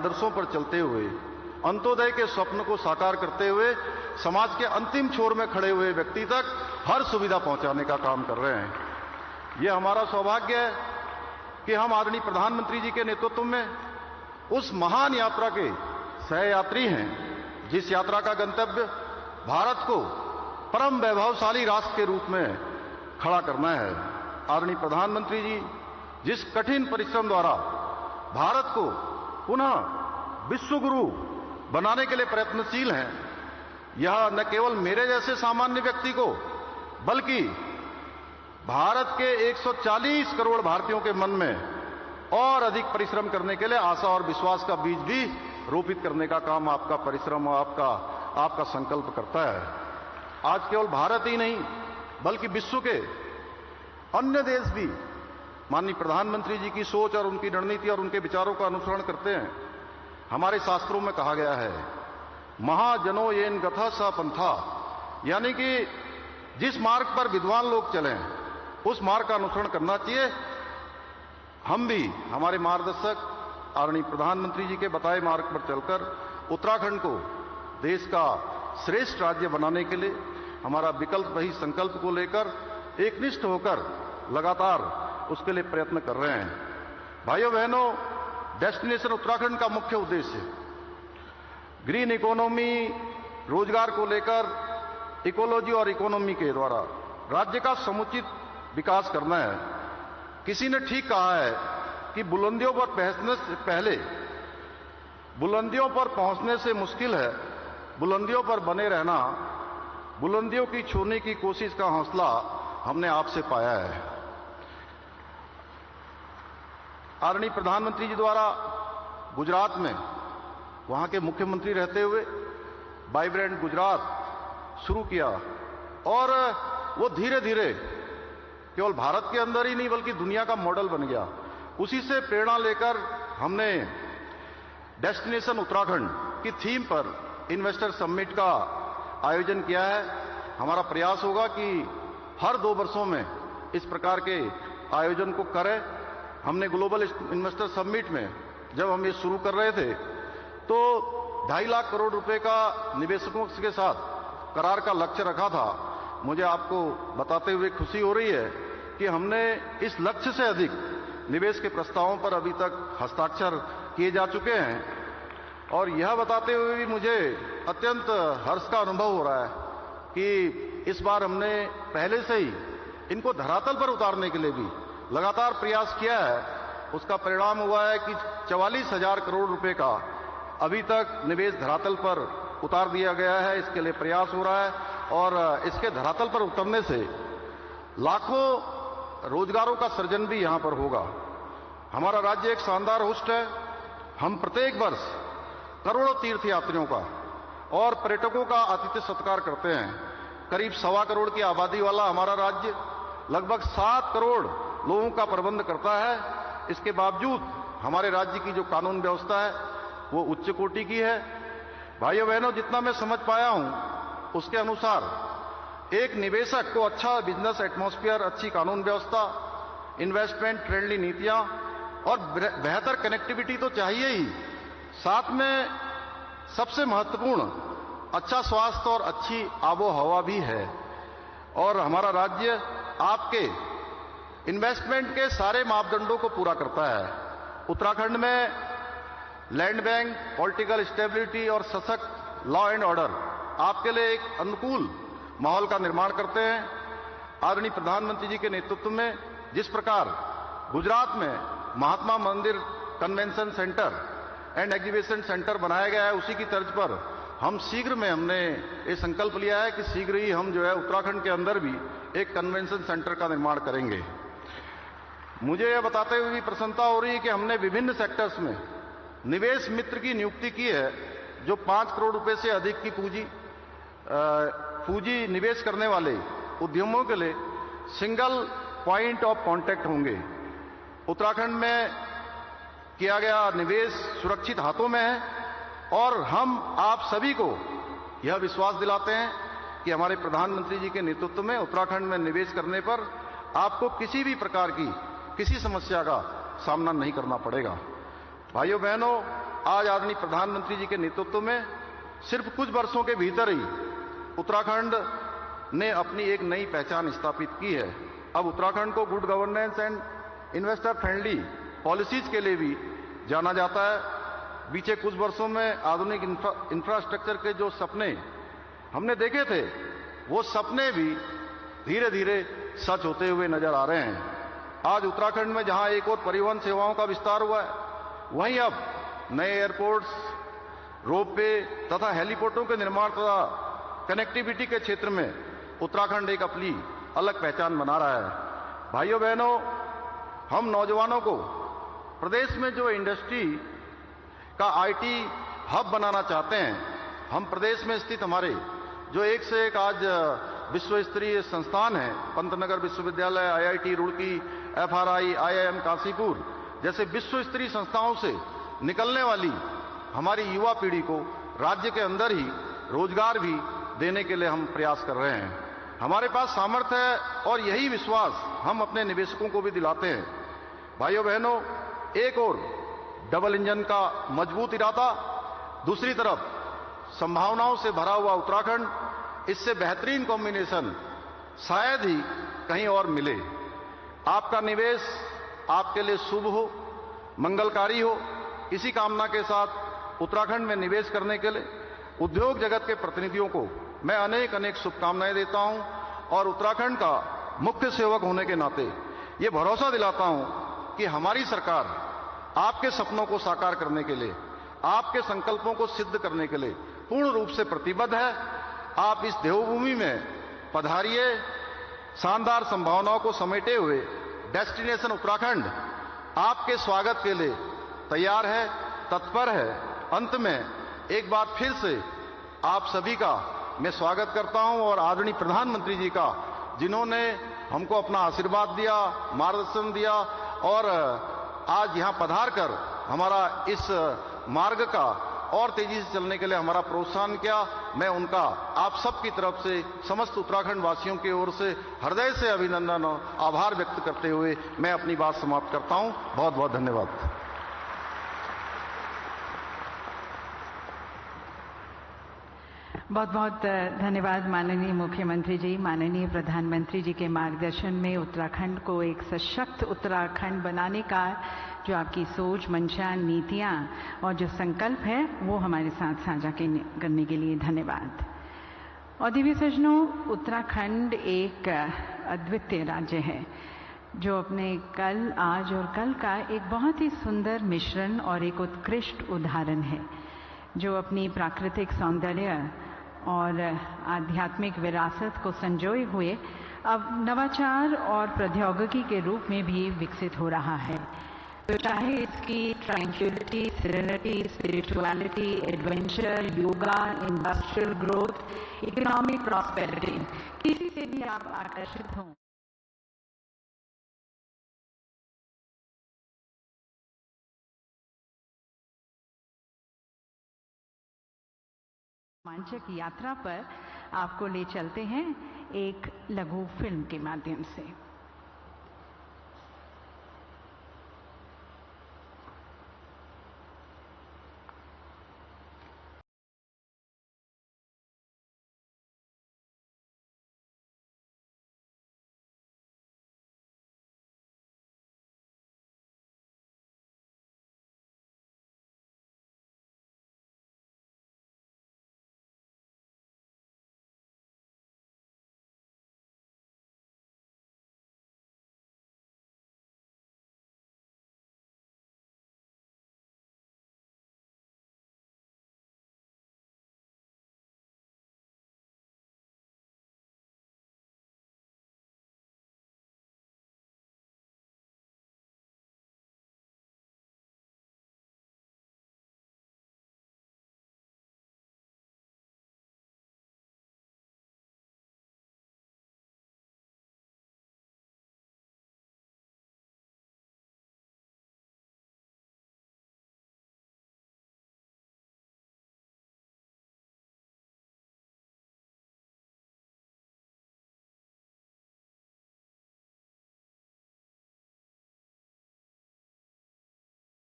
आदर्शों पर चलते हुए, अंत्योदय के स्वप्न को साकार करते हुए समाज के अंतिम छोर में खड़े हुए व्यक्ति तक हर सुविधा पहुंचाने का काम कर रहे हैं। यह हमारा सौभाग्य है कि हम आदरणीय प्रधानमंत्री जी के नेतृत्व में उस महान यात्रा के सहयात्री हैं, जिस यात्रा का गंतव्य भारत को परम वैभवशाली राष्ट्र के रूप में खड़ा करना है। आदरणीय प्रधानमंत्री जी जिस कठिन परिश्रम द्वारा भारत को पुनः विश्व गुरु बनाने के लिए प्रयत्नशील हैं, यह न केवल मेरे जैसे सामान्य व्यक्ति को बल्कि भारत के 140 करोड़ भारतीयों के मन में और अधिक परिश्रम करने के लिए आशा और विश्वास का बीज भी रोपित करने का काम आपका परिश्रम और आपका संकल्प करता है। आज केवल भारत ही नहीं बल्कि विश्व के अन्य देश भी माननीय प्रधानमंत्री जी की सोच और उनकी रणनीति और उनके विचारों का अनुसरण करते हैं। हमारे शास्त्रों में कहा गया है, महाजनो येन गथा स पंथा, यानी कि जिस मार्ग पर विद्वान लोग चलें उस मार्ग का अनुसरण करना चाहिए। हम भी हमारे मार्गदर्शक आदरणीय प्रधानमंत्री जी के बताए मार्ग पर चलकर उत्तराखंड को देश का श्रेष्ठ राज्य बनाने के लिए हमारा विकल्प रहित संकल्प को लेकर एकनिष्ठ होकर लगातार उसके लिए प्रयत्न कर रहे हैं। भाइयों बहनों, डेस्टिनेशन उत्तराखंड का मुख्य उद्देश्य ग्रीन इकोनॉमी, रोजगार को लेकर इकोलॉजी और इकोनॉमी के द्वारा राज्य का समुचित विकास करना है। किसी ने ठीक कहा है कि बुलंदियों पर पहुंचने से पहले बुलंदियों पर पहुंचने से मुश्किल है बुलंदियों पर बने रहना, बुलंदियों की छूने की कोशिश का हौसला हमने आपसे पाया है। आदरणीय प्रधानमंत्री जी द्वारा गुजरात में वहां के मुख्यमंत्री रहते हुए वाइब्रेंट गुजरात शुरू किया और वो धीरे धीरे केवल भारत के अंदर ही नहीं बल्कि दुनिया का मॉडल बन गया। उसी से प्रेरणा लेकर हमने डेस्टिनेशन उत्तराखंड की थीम पर इन्वेस्टर समिट का आयोजन किया है। हमारा प्रयास होगा कि हर 2 वर्षों में इस प्रकार के आयोजन को करें। हमने ग्लोबल इन्वेस्टर समिट में जब हम ये शुरू कर रहे थे तो 2.5 लाख करोड़ रुपए का निवेशकों के साथ करार का लक्ष्य रखा था। मुझे आपको बताते हुए खुशी हो रही है कि हमने इस लक्ष्य से अधिक निवेश के प्रस्तावों पर अभी तक हस्ताक्षर किए जा चुके हैं। और यह बताते हुए भी मुझे अत्यंत हर्ष का अनुभव हो रहा है कि इस बार हमने पहले से ही इनको धरातल पर उतारने के लिए भी लगातार प्रयास किया है। उसका परिणाम हुआ है कि 44,000 करोड़ रुपए का अभी तक निवेश धरातल पर उतार दिया गया है। इसके लिए प्रयास हो रहा है और इसके धरातल पर उतरने से लाखों रोजगारों का सृजन भी यहां पर होगा। हमारा राज्य एक शानदार होस्ट है। हम प्रत्येक वर्ष करोड़ों तीर्थयात्रियों का और पर्यटकों का आतिथ्य सत्कार करते हैं। करीब 1.25 करोड़ की आबादी वाला हमारा राज्य लगभग 7 करोड़ लोगों का प्रबंध करता है। इसके बावजूद हमारे राज्य की जो कानून व्यवस्था है वो उच्च कोटि की है। भाइयों बहनों, जितना मैं समझ पाया हूं उसके अनुसार एक निवेशक को अच्छा बिजनेस एटमॉस्फेयर, अच्छी कानून व्यवस्था, इन्वेस्टमेंट फ्रेंडली नीतियां और बेहतर कनेक्टिविटी तो चाहिए ही, साथ में सबसे महत्वपूर्ण अच्छा स्वास्थ्य और अच्छी आबो हवा भी है। और हमारा राज्य आपके इन्वेस्टमेंट के सारे मापदंडों को पूरा करता है। उत्तराखंड में लैंड बैंक, पॉलिटिकल स्टेबिलिटी और सशक्त लॉ एंड ऑर्डर आपके लिए एक अनुकूल माहौल का निर्माण करते हैं। आदरणीय प्रधानमंत्री जी के नेतृत्व में जिस प्रकार गुजरात में महात्मा मंदिर convention centre and exhibition centre बनाया गया है, उसी की तर्ज पर हम शीघ्र में हमने ये संकल्प लिया है कि शीघ्र ही हम जो है उत्तराखंड के अंदर भी एक कन्वेंशन सेंटर का निर्माण करेंगे। मुझे यह बताते हुए भी प्रसन्नता हो रही है कि हमने विभिन्न सेक्टर्स में निवेश मित्र की नियुक्ति की है, जो 5 करोड़ रुपए से अधिक की पूंजी निवेश करने वाले उद्यमों के लिए सिंगल पॉइंट ऑफ कांटेक्ट होंगे। उत्तराखंड में किया गया निवेश सुरक्षित हाथों में है और हम आप सभी को यह विश्वास दिलाते हैं कि हमारे प्रधानमंत्री जी के नेतृत्व में उत्तराखंड में निवेश करने पर आपको किसी भी प्रकार की किसी समस्या का सामना नहीं करना पड़ेगा। भाइयों बहनों, आज आदरणीय प्रधानमंत्री जी के नेतृत्व में सिर्फ कुछ वर्षों के भीतर ही उत्तराखंड ने अपनी एक नई पहचान स्थापित की है। अब उत्तराखंड को good governance and investor friendly policies के लिए भी जाना जाता है। बीते कुछ वर्षों में आधुनिक इंफ्रास्ट्रक्चर के जो सपने हमने देखे थे, वो सपने भी धीरे धीरे सच होते हुए नजर आ रहे हैं। आज उत्तराखंड में जहां एक और परिवहन सेवाओं का विस्तार हुआ है, वहीं अब नए एयरपोर्ट्स, रोपवे तथा हेलीपोर्टों के निर्माण तथा कनेक्टिविटी के क्षेत्र में उत्तराखंड एक अपनी अलग पहचान बना रहा है। भाइयों बहनों, हम नौजवानों को प्रदेश में जो इंडस्ट्री का आईटी हब बनाना चाहते हैं, हम प्रदेश में स्थित हमारे जो एक से एक आज विश्व स्तरीय संस्थान है, पंतनगर विश्वविद्यालय, IIT Roorkee, FRI, IIM Kashipur जैसे विश्व स्तरीय संस्थाओं से निकलने वाली हमारी युवा पीढ़ी को राज्य के अंदर ही रोजगार भी देने के लिए हम प्रयास कर रहे हैं। हमारे पास सामर्थ्य है और यही विश्वास हम अपने निवेशकों को भी दिलाते हैं। भाइयों बहनों, एक और डबल इंजन का मजबूत इरादा, दूसरी तरफ संभावनाओं से भरा हुआ उत्तराखंड, इससे बेहतरीन कॉम्बिनेशन शायद ही कहीं और मिले। आपका निवेश आपके लिए शुभ हो, मंगलकारी हो, इसी कामना के साथ उत्तराखंड में निवेश करने के लिए उद्योग जगत के प्रतिनिधियों को मैं अनेक अनेक शुभकामनाएं देता हूं और उत्तराखंड का मुख्य सेवक होने के नाते ये भरोसा दिलाता हूं कि हमारी सरकार आपके सपनों को साकार करने के लिए, आपके संकल्पों को सिद्ध करने के लिए पूर्ण रूप से प्रतिबद्ध है। आप इस देवभूमि में पधारिए, शानदार संभावनाओं को समेटे हुए डेस्टिनेशन उत्तराखंड आपके स्वागत के लिए तैयार है, तत्पर है। अंत में एक बार फिर से आप सभी का मैं स्वागत करता हूं और आदरणीय प्रधानमंत्री जी का, जिन्होंने हमको अपना आशीर्वाद दिया, मार्गदर्शन दिया और आज यहां पधार कर हमारा इस मार्ग का और तेजी से चलने के लिए हमारा प्रोत्साहन किया। मैं उनका आप सबकी तरफ से समस्त उत्तराखंड वासियों की ओर से हृदय से अभिनंदन और आभार व्यक्त करते हुए मैं अपनी बात समाप्त करता हूं। बहुत बहुत धन्यवाद। बहुत बहुत धन्यवाद माननीय मुख्यमंत्री जी। माननीय प्रधानमंत्री जी के मार्गदर्शन में उत्तराखंड को एक सशक्त उत्तराखंड बनाने का जो आपकी सोच, मंशा, नीतियां और जो संकल्प है, वो हमारे साथ साझा करने के लिए धन्यवाद। और दिव्य सज्जनों, उत्तराखंड एक अद्वितीय राज्य है जो अपने कल, आज और कल का एक बहुत ही सुंदर मिश्रण और एक उत्कृष्ट उदाहरण है, जो अपनी प्राकृतिक सौंदर्य और आध्यात्मिक विरासत को संजोए हुए अब नवाचार और प्रौद्योगिकी के रूप में भी विकसित हो रहा है। तो चाहे इसकी tranquillity, serenity, spirituality, adventure, yoga, industrial growth, economic prosperity, किसी से भी आप आकर्षित हों, रोमांचक यात्रा पर आपको ले चलते हैं एक लघु फिल्म के माध्यम से।